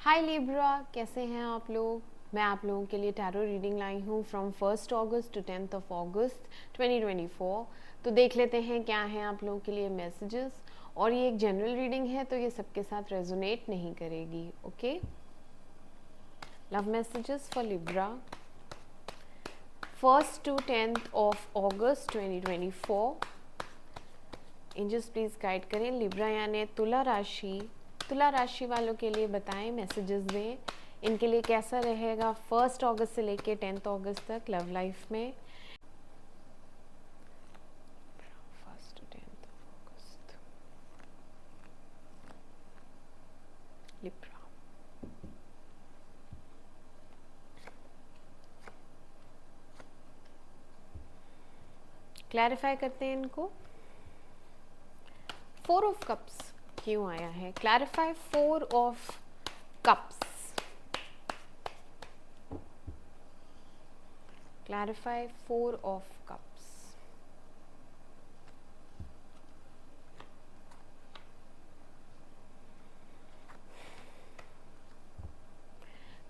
हाय Libra, कैसे हैं आप लोग। मैं आप लोगों के लिए टैरो रीडिंग लाई हूँ फ्रॉम 1 अगस्त टू 10 अगस्त 2024। तो देख लेते हैं क्या हैं आप लोगों के लिए मैसेजेस। और ये एक जनरल रीडिंग है तो ये सबके साथ रेजोनेट नहीं करेगी। Okay, love messages for Libra 1 to 10 August 2024। Angels please guide करें लिब्रा यानी तुला राशि वालों के लिए बताएं, मैसेजेस दें इनके लिए कैसा रहेगा 1 अगस्त से लेके 10 अगस्त तक लव लाइफ में। 1 to 10 अगस्त लिब्रा। क्लैरिफाई करते हैं इनको। 4 ऑफ कप्स क्यों आया है? Clarify 4 of cups. Clarify 4 of cups.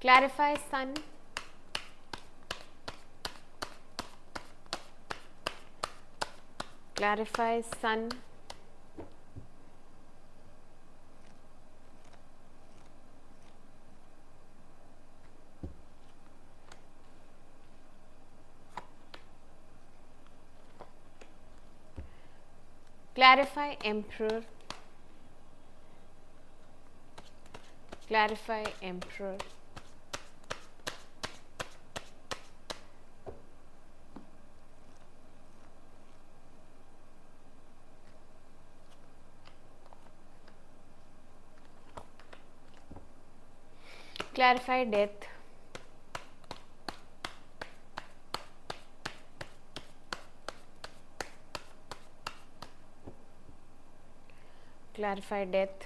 Clarify sun. Clarify sun. Clarify Emperor. Clarify Emperor. Clarify Death. Clarify Death.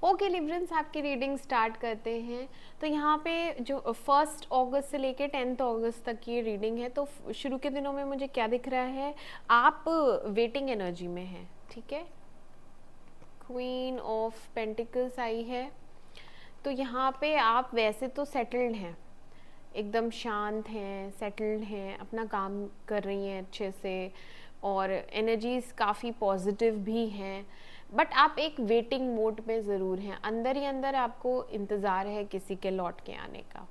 Okay Librans, आपकी रीडिंग स्टार्ट करते हैं। तो यहाँ पे जो 1 अगस्त से लेके 10 अगस्त तक की रीडिंग है, तो शुरू के दिनों में मुझे क्या दिख रहा है, आप वेटिंग एनर्जी में हैं। ठीक है, क्वीन ऑफ पेंटिकल्स आई है। तो यहाँ पे आप वैसे तो सेटल्ड हैं, एकदम शांत हैं, सेटल्ड हैं, अपना काम कर रही हैं अच्छे से और एनर्जीज काफ़ी पॉजिटिव भी हैं। बट आप एक वेटिंग मोड पे ज़रूर हैं, अंदर ही अंदर आपको इंतज़ार है किसी के लौट के आने का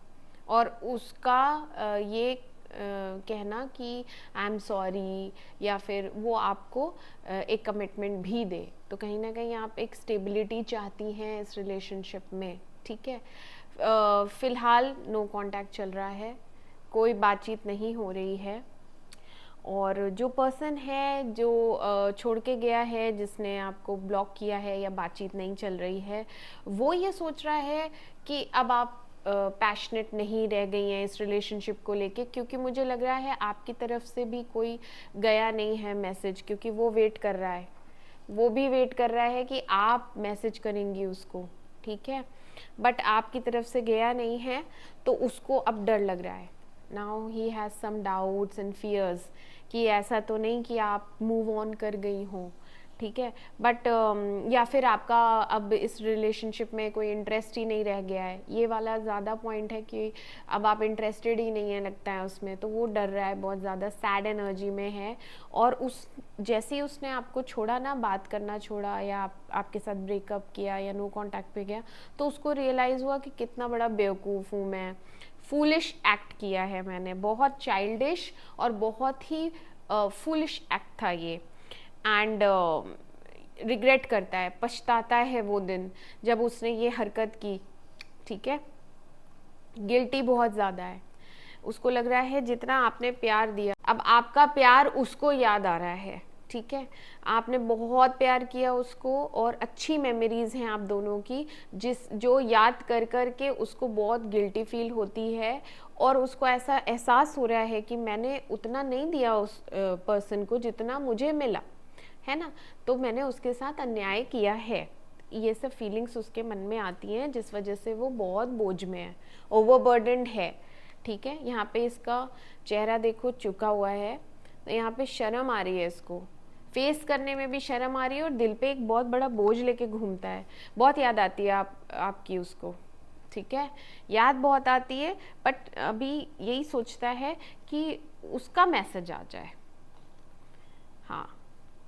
और उसका ये कहना कि आई एम सॉरी या फिर वो आपको एक कमिटमेंट भी दे। तो कहीं ना कहीं आप एक स्टेबिलिटी चाहती हैं इस रिलेशनशिप में। ठीक है, फ़िलहाल नो कांटेक्ट चल रहा है, कोई बातचीत नहीं हो रही है। और जो पर्सन है जो छोड़ के गया है, जिसने आपको ब्लॉक किया है या बातचीत नहीं चल रही है, वो ये सोच रहा है कि अब आप पैशनेट नहीं रह गई हैं इस रिलेशनशिप को लेके, क्योंकि मुझे लग रहा है आपकी तरफ से भी कोई गया नहीं है मैसेज, क्योंकि वो वेट कर रहा है, वो भी वेट कर रहा है कि आप मैसेज करेंगी उसको। ठीक है, बट आपकी तरफ से गया नहीं है तो उसको अब डर लग रहा है। Now he has some doubts and fears कि ऐसा तो नहीं कि आप मूव ऑन कर गई हों। ठीक है, बट या फिर आपका अब इस रिलेशनशिप में कोई इंटरेस्ट ही नहीं रह गया है, ये वाला ज़्यादा पॉइंट है कि अब आप इंटरेस्टेड ही नहीं है लगता है उसमें, तो वो डर रहा है, बहुत ज़्यादा सैड एनर्जी में है। और उस जैसे ही उसने आपको छोड़ा ना, बात करना छोड़ा या आपके साथ ब्रेकअप किया या नो कांटेक्ट पे गया, तो उसको रियलाइज़ हुआ कि कितना बड़ा बेवकूफ़ हूँ मैं, फूलिश एक्ट किया है मैंने, बहुत चाइल्डिश और बहुत ही फूलिश एक्ट था ये। एंड रिग्रेट करता है, पछताता है वो दिन जब उसने ये हरकत की। ठीक है, गिल्टी बहुत ज़्यादा है, उसको लग रहा है जितना आपने प्यार दिया, अब आपका प्यार उसको याद आ रहा है। ठीक है, आपने बहुत प्यार किया उसको और अच्छी मेमोरीज हैं आप दोनों की, जो याद कर कर के उसको बहुत गिल्टी फील होती है और उसको ऐसा एहसास हो रहा है कि मैंने उतना नहीं दिया उस पर्सन को जितना मुझे मिला है ना, तो मैंने उसके साथ अन्याय किया है। ये सब फीलिंग्स उसके मन में आती हैं जिस वजह से वो बहुत बोझ में है, ओवरबर्डनड है। ठीक है, यहाँ पे इसका चेहरा देखो झुका हुआ है, तो यहाँ पे शर्म आ रही है, इसको फेस करने में भी शर्म आ रही है और दिल पे एक बहुत बड़ा बोझ लेके घूमता है। बहुत याद आती है आपकी उसको, ठीक है, याद बहुत आती है, बट अभी यही सोचता है कि उसका मैसेज आ जाए। हाँ,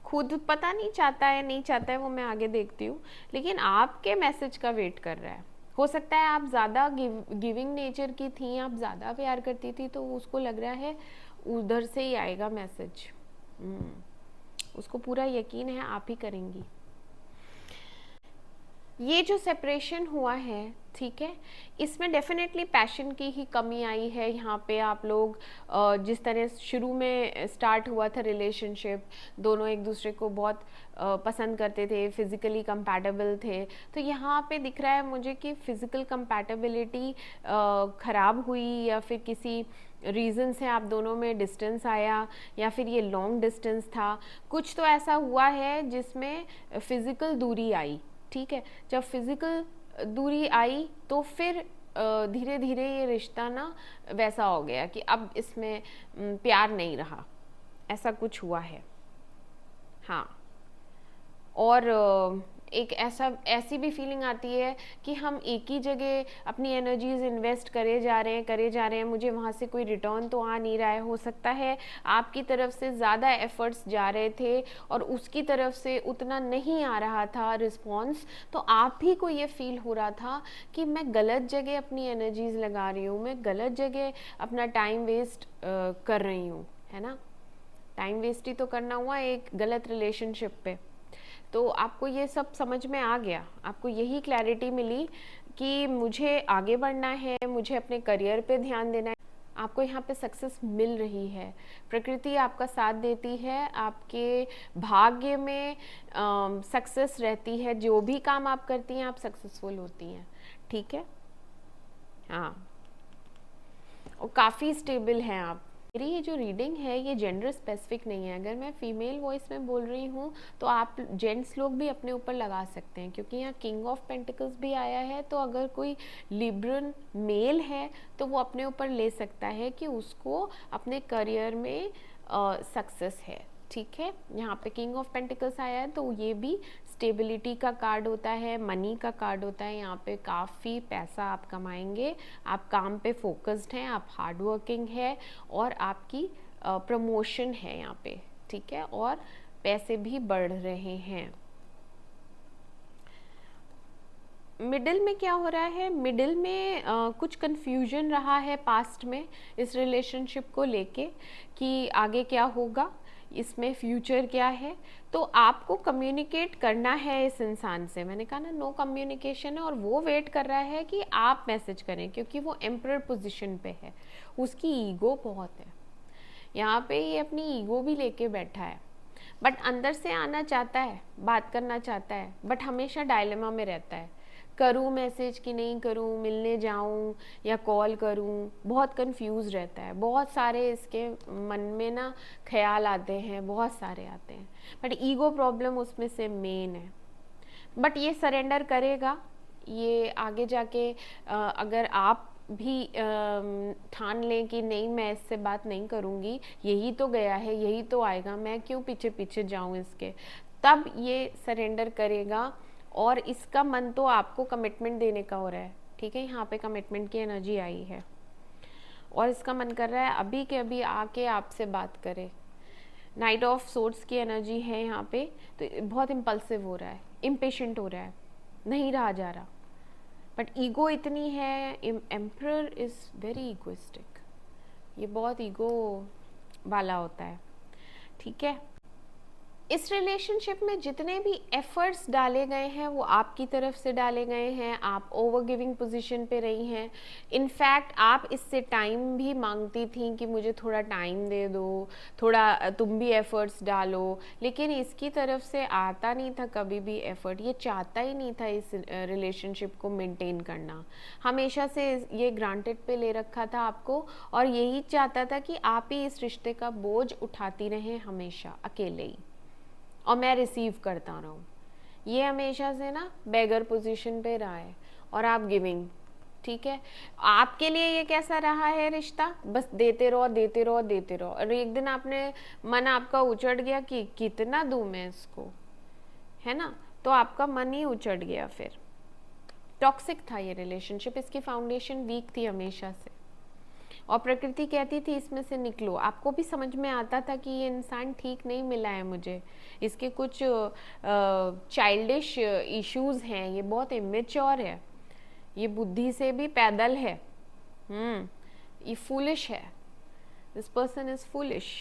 खुद पता नहीं चाहता है नहीं चाहता है, वो मैं आगे देखती हूँ, लेकिन आपके मैसेज का वेट कर रहा है। हो सकता है आप ज़्यादा गिविंग नेचर की थी, आप ज़्यादा प्यार करती थी, तो उसको लग रहा है उधर से ही आएगा मैसेज। उसको पूरा यकीन है आप ही करेंगी। ये जो सेपरेशन हुआ है, ठीक है, इसमें डेफिनेटली पैशन की ही कमी आई है। यहाँ पे आप लोग जिस तरह शुरू में स्टार्ट हुआ था रिलेशनशिप, दोनों एक दूसरे को बहुत पसंद करते थे, फिज़िकली कंपैटिबल थे, तो यहाँ पे दिख रहा है मुझे कि फ़िज़िकल कंपैटिबिलिटी ख़राब हुई, या फिर किसी रीज़न से आप दोनों में डिस्टेंस आया, या फिर ये लॉन्ग डिस्टेंस था। कुछ तो ऐसा हुआ है जिसमें फ़िज़िकल दूरी आई। ठीक है, जब फिज़िकल दूरी आई तो फिर धीरे धीरे ये रिश्ता ना वैसा हो गया कि अब इसमें प्यार नहीं रहा, ऐसा कुछ हुआ है। हाँ, और एक ऐसी भी फीलिंग आती है कि हम एक ही जगह अपनी एनर्जीज इन्वेस्ट करे जा रहे हैं, मुझे वहाँ से कोई रिटर्न तो आ नहीं रहा है। हो सकता है आपकी तरफ से ज़्यादा एफर्ट्स जा रहे थे और उसकी तरफ से उतना नहीं आ रहा था रिस्पॉन्स, तो आप ही को ये फील हो रहा था कि मैं गलत जगह अपनी एनर्जीज लगा रही हूँ, मैं गलत जगह अपना टाइम वेस्ट कर रही हूँ, है ना। टाइम वेस्ट ही तो करना हुआ एक गलत रिलेशनशिप पे। तो आपको ये सब समझ में आ गया, आपको यही क्लैरिटी मिली कि मुझे आगे बढ़ना है, मुझे अपने करियर पे ध्यान देना है। आपको यहाँ पे सक्सेस मिल रही है, प्रकृति आपका साथ देती है, आपके भाग्य में सक्सेस रहती है, जो भी काम आप करती हैं आप सक्सेसफुल होती हैं। ठीक है, हाँ, और काफ़ी स्टेबल हैं आप। मेरी ये जो रीडिंग है ये जेंडर स्पेसिफिक नहीं है। अगर मैं फीमेल वॉइस में बोल रही हूँ तो आप जेंट्स लोग भी अपने ऊपर लगा सकते हैं, क्योंकि यहाँ किंग ऑफ पेंटिकल्स भी आया है। तो अगर कोई लिबरल मेल है तो वो अपने ऊपर ले सकता है कि उसको अपने करियर में सक्सेस है। ठीक है, यहाँ पे किंग ऑफ पेंटिकल्स आया है तो ये भी स्टेबिलिटी का कार्ड होता है, मनी का कार्ड होता है। यहाँ पे काफ़ी पैसा आप कमाएंगे, आप काम पे फोकस्ड हैं, आप हार्ड वर्किंग है और आपकी प्रमोशन है यहाँ पे। ठीक है, और पैसे भी बढ़ रहे हैं। मिडिल में क्या हो रहा है, मिडिल में कुछ कंफ्यूजन रहा है पास्ट में इस रिलेशनशिप को लेके कि आगे क्या होगा, इसमें फ्यूचर क्या है। तो आपको कम्युनिकेट करना है इस इंसान से। मैंने कहा ना, नो कम्युनिकेशन है, और वो वेट कर रहा है कि आप मैसेज करें, क्योंकि वो एम्परर पोजीशन पे है, उसकी ईगो बहुत है। यहाँ पे ये अपनी ईगो भी लेके बैठा है, बट अंदर से आना चाहता है, बात करना चाहता है, बट हमेशा डायलेमा में रहता है, करूँ मैसेज कि नहीं करूँ, मिलने जाऊँ या कॉल करूँ, बहुत कंफ्यूज रहता है। बहुत सारे इसके मन में ना ख्याल आते हैं, बहुत सारे आते हैं, बट ईगो प्रॉब्लम उसमें से मेन है। बट ये सरेंडर करेगा, ये आगे जाके अगर आप भी ठान लें कि नहीं मैं इससे बात नहीं करूँगी, यही तो गया है, यही तो आएगा, मैं क्यों पीछे पीछे जाऊँ इसके, तब ये सरेंडर करेगा। और इसका मन तो आपको कमिटमेंट देने का हो रहा है। ठीक है, यहाँ पे कमिटमेंट की एनर्जी आई है और इसका मन कर रहा है अभी के अभी आके आपसे बात करे। नाइट ऑफ सोर्ड्स की एनर्जी है यहाँ पे, तो बहुत इम्पल्सिव हो रहा है, इम्पेशेंट हो रहा है, नहीं रहा जा रहा, बट ईगो इतनी है। एम्परर इज़ वेरी ईगोइस्टिक, ये बहुत ईगो वाला होता है। ठीक है, इस रिलेशनशिप में जितने भी एफर्ट्स डाले गए हैं वो आपकी तरफ से डाले गए हैं। आप ओवर गिविंग पोजीशन पे रही हैं। इनफैक्ट आप इससे टाइम भी मांगती थी कि मुझे थोड़ा टाइम दे दो, थोड़ा तुम भी एफर्ट्स डालो, लेकिन इसकी तरफ से आता नहीं था कभी भी एफर्ट। ये चाहता ही नहीं था इस रिलेशनशिप को मेंटेन करना, हमेशा से ये ग्रांटेड पे ले रखा था आपको, और यही चाहता था कि आप ही इस रिश्ते का बोझ उठाती रहें हमेशा अकेले ही, और मैं रिसीव करता रहूँ। ये हमेशा से ना बेगर पोजीशन पे रहा है और आप गिविंग, ठीक है। आपके लिए ये कैसा रहा है रिश्ता, बस देते रहो देते रहो देते रहो, और एक दिन आपने मन आपका उचट गया कि कितना दूं मैं इसको, है ना, तो आपका मन ही उचट गया। फिर टॉक्सिक था ये रिलेशनशिप, इसकी फाउंडेशन वीक थी हमेशा से, और प्रकृति कहती थी इसमें से निकलो। आपको भी समझ में आता था कि ये इंसान ठीक नहीं मिला है मुझे, इसके कुछ चाइल्डिश इश्यूज हैं, ये बहुत इमेच्योर है, ये बुद्धि से भी पैदल है, ये फूलिश है, this person is foolish.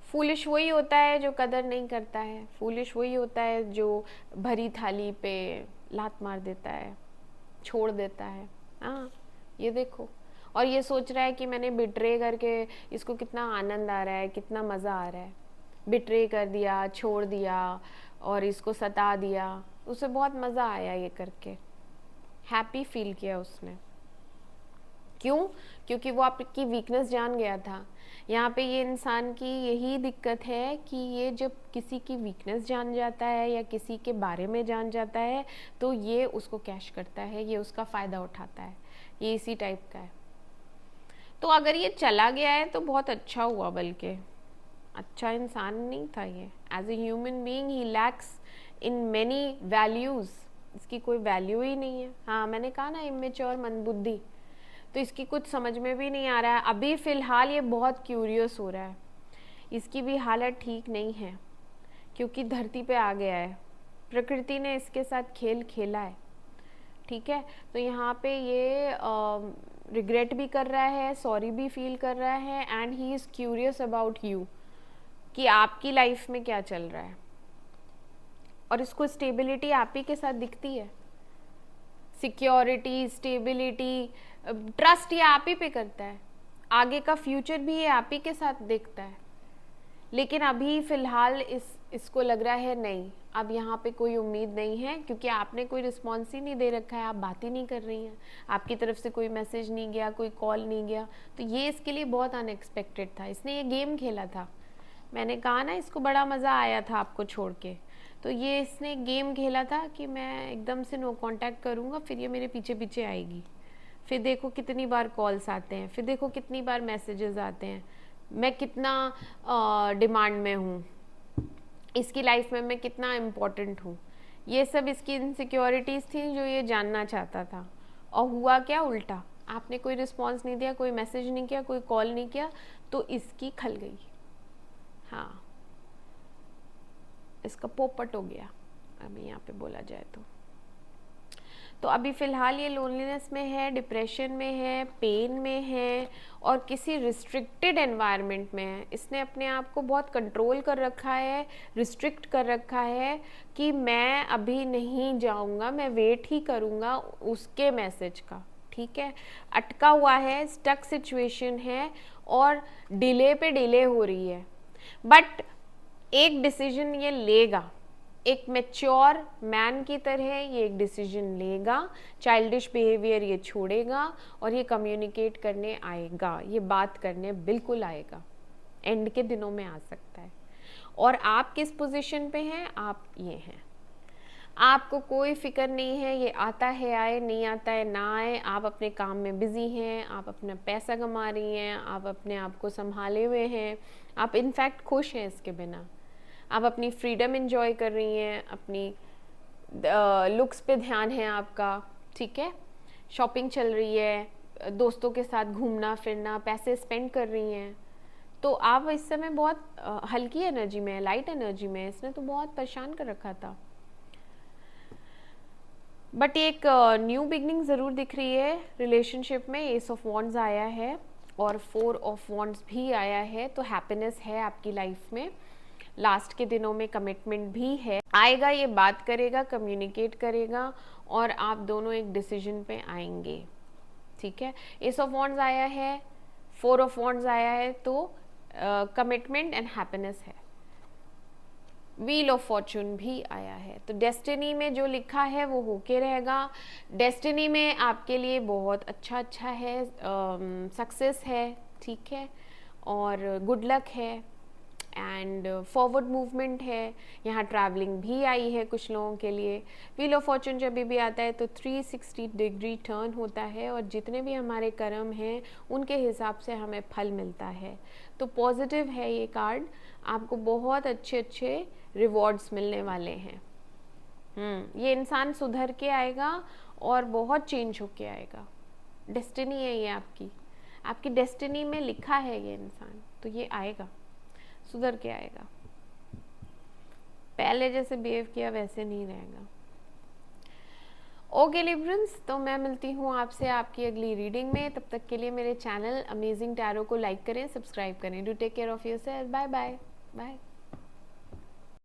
Foolish वही होता है जो कदर नहीं करता है, फूलिश वही होता है जो भरी थाली पे लात मार देता है, छोड़ देता है। हाँ, ये देखो, और ये सोच रहा है कि मैंने बिट्रे करके इसको कितना आनंद आ रहा है, कितना मज़ा आ रहा है, बिट्रे कर दिया, छोड़ दिया और इसको सता दिया, उसे बहुत मज़ा आया ये करके, हैप्पी फील किया उसने। क्यों? क्योंकि वो आपकी वीकनेस जान गया था। यहाँ पे ये इंसान की यही दिक्कत है कि ये जब किसी की वीकनेस जान जाता है या किसी के बारे में जान जाता है तो ये उसको कैश करता है, ये उसका फ़ायदा उठाता है, ये इसी टाइप का है। तो अगर ये चला गया है तो बहुत अच्छा हुआ, बल्कि अच्छा इंसान नहीं था ये। As a human being he lacks in many values, इसकी कोई वैल्यू ही नहीं है। हाँ, मैंने कहा ना इमेच्योर मंदबुद्धि, तो इसकी कुछ समझ में भी नहीं आ रहा है। अभी फ़िलहाल ये बहुत क्यूरियस हो रहा है, इसकी भी हालत ठीक नहीं है क्योंकि धरती पे आ गया है, प्रकृति ने इसके साथ खेल खेला है, ठीक है। तो यहाँ पे ये रिग्रेट भी कर रहा है, सॉरी भी फील कर रहा है, and he is curious about you, कि आपकी लाइफ में क्या चल रहा है, और इसको स्टेबिलिटी आप ही के साथ दिखती है, सिक्योरिटी, स्टेबिलिटी, ट्रस्ट ये आप ही पे करता है, आगे का फ्यूचर भी ये आप ही के साथ देखता है। लेकिन अभी फ़िलहाल इसको लग रहा है नहीं, अब यहाँ पे कोई उम्मीद नहीं है, क्योंकि आपने कोई रिस्पॉन्स ही नहीं दे रखा है, आप बात ही नहीं कर रही हैं, आपकी तरफ से कोई मैसेज नहीं गया, कोई कॉल नहीं गया, तो ये इसके लिए बहुत अनएक्सपेक्टेड था। इसने ये गेम खेला था, मैंने कहा ना इसको बड़ा मज़ा आया था आपको छोड़ के, तो ये इसने गेम खेला था कि मैं एकदम से नो कांटेक्ट करूँगा, फिर ये मेरे पीछे पीछे आएगी, फिर देखो कितनी बार कॉल्स आते हैं, फिर देखो कितनी बार मैसेजेस आते हैं, मैं कितना डिमांड में हूँ, इसकी लाइफ में मैं कितना इम्पोर्टेंट हूँ। ये सब इसकी इनसिक्योरिटीज़ थी जो ये जानना चाहता था, और हुआ क्या उल्टा, आपने कोई रिस्पॉन्स नहीं दिया, कोई मैसेज नहीं किया, कोई कॉल नहीं किया, तो इसकी खल गई। हाँ, इसका पोपट हो गया अभी यहाँ पे बोला जाए तो अभी फ़िलहाल ये लोनलीनेस में है, डिप्रेशन में है, पेन में है, और किसी रिस्ट्रिक्टेड एनवायरनमेंट में है। इसने अपने आप को बहुत कंट्रोल कर रखा है, रिस्ट्रिक्ट कर रखा है कि मैं अभी नहीं जाऊँगा, मैं वेट ही करूँगा उसके मैसेज का, ठीक है। अटका हुआ है, स्टक सिचुएशन है, और डिले पे डिले हो रही है, बट एक डिसीजन ये लेगा, एक मैच्योर मैन की तरह ये एक डिसीजन लेगा, चाइल्डिश बिहेवियर ये छोड़ेगा, और ये कम्युनिकेट करने आएगा, ये बात करने बिल्कुल आएगा, एंड के दिनों में आ सकता है। और आप किस पोजीशन पे हैं? आप ये हैं, आपको कोई फिक्र नहीं है, ये आता है आए, नहीं आता है ना आए, आप अपने काम में बिजी हैं, आप अपना पैसा कमा रही हैं, आप अपने आप को संभाले हुए हैं, आप इनफैक्ट खुश हैं इसके बिना, आप अपनी फ्रीडम एंजॉय कर रही हैं, अपनी लुक्स पे ध्यान है आपका, ठीक है, शॉपिंग चल रही है, दोस्तों के साथ घूमना फिरना, पैसे स्पेंड कर रही हैं, तो आप इस समय बहुत हल्की एनर्जी में है, लाइट एनर्जी में है। इसने तो बहुत परेशान कर रखा था, बट एक न्यू बिगनिंग ज़रूर दिख रही है रिलेशनशिप में। एस ऑफ वॉन्ड्स आया है और 4 ऑफ वॉन्ड्स भी आया है, तो हैप्पीनेस है आपकी लाइफ में। लास्ट के दिनों में कमिटमेंट भी है, आएगा, ये बात करेगा, कम्युनिकेट करेगा, और आप दोनों एक डिसीजन पे आएंगे, ठीक है। एस ऑफ वॉन्ड्स आया है, 4 ऑफ वॉन्ड्स आया है, तो कमिटमेंट एंड हैप्पीनेस है। व्हील ऑफ फॉर्चून भी आया है, तो डेस्टिनी में जो लिखा है वो होके रहेगा। डेस्टिनी में आपके लिए बहुत अच्छा है, सक्सेस है, ठीक है, और गुड लक है, एंड फॉरवर्ड मूवमेंट है, यहाँ ट्रैवलिंग भी आई है कुछ लोगों के लिए। व्हील ऑफ फॉर्चून जब भी आता है तो 360 डिग्री टर्न होता है और जितने भी हमारे कर्म हैं उनके हिसाब से हमें फल मिलता है। तो पॉजिटिव है ये कार्ड, आपको बहुत अच्छे अच्छे रिवॉर्ड्स मिलने वाले हैं। ये इंसान सुधर के आएगा और बहुत चेंज होके आएगा। डेस्टिनी है ये आपकी, आपकी डेस्टिनी में लिखा है ये इंसान, तो ये आएगा, सुधर के आएगा। पहले जैसे बिहेव किया वैसे नहीं रहेगा। ओके लिब्रंस, तो मैं मिलती हूँ आपसे आपकी अगली रीडिंग में। तब तक के लिए मेरे चैनल अमेजिंग टैरो को लाइक करें, सब्सक्राइब करें। Do take care of yourself. Bye bye bye.